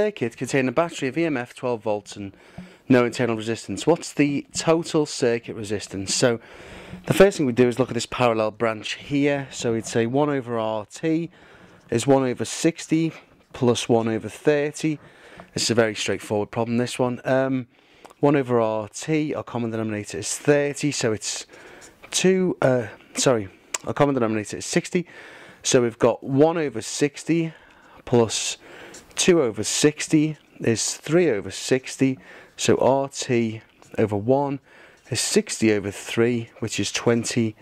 Circuit containing a battery of EMF 12 volts and no internal resistance. What's the total circuit resistance? So the first thing we do is look at this parallel branch here. So we'd say 1 over RT is 1 over 60 plus 1 over 30. This is a very straightforward problem, this one. 1 over RT, our common denominator is 30, so it's our common denominator is 60. So we've got 1 over 60 plus 2 over 60 is 3 over 60. So RT over 1 is 60 over 3, which is 20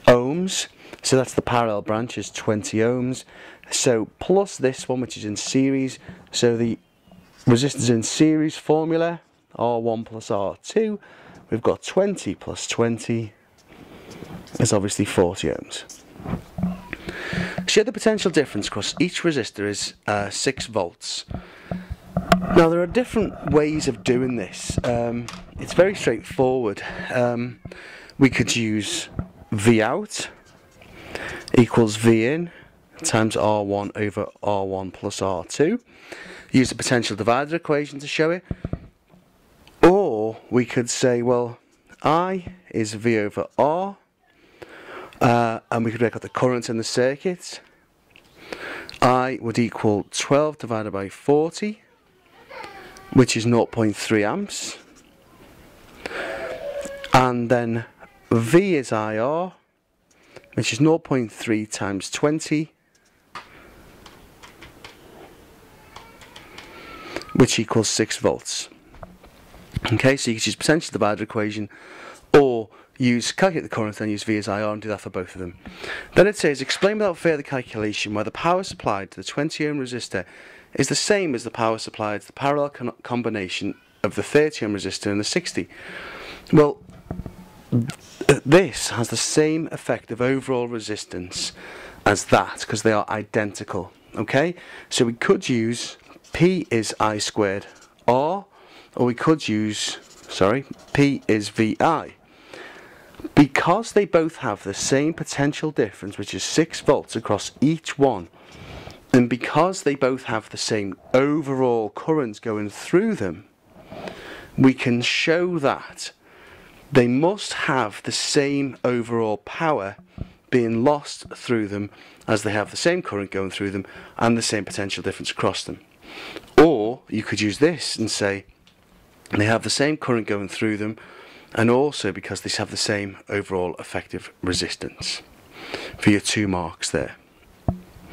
ohms. So that's the parallel branch, is 20 ohms. So plus this one, which is in series. So the resistors in series formula, R1 plus R2, we've got 20 plus 20 is obviously 40 ohms. Show the potential difference across each resistor is 6 volts. Now there are different ways of doing this. It's very straightforward. We could use V out equals V in times R1 over R1 plus R2. Use the potential divider equation to show it. Or we could say, well, I is V over R, and we could work out the current in the circuit. I would equal 12 divided by 40, which is 0.3 amps. And then V is IR, which is 0.3 times 20, which equals 6 volts. Okay, so you can use potential divider equation, or calculate the current and use V as IR and do that for both of them. Then it says, explain without further calculation why the power supplied to the 20 ohm resistor is the same as the power supplied to the parallel combination of the 30 ohm resistor and the 60. Well, this has the same effective overall resistance as that, because they are identical. Okay, so we could use P is I squared R, or we could use, P is VI. Because they both have the same potential difference, which is 6 volts across each one, and because they both have the same overall current going through them, we can show that they must have the same overall power being lost through them as they have the same current going through them and the same potential difference across them. Or you could use this and say they have the same current going through them, and also because they have the same overall effective resistance, for your 2 marks there.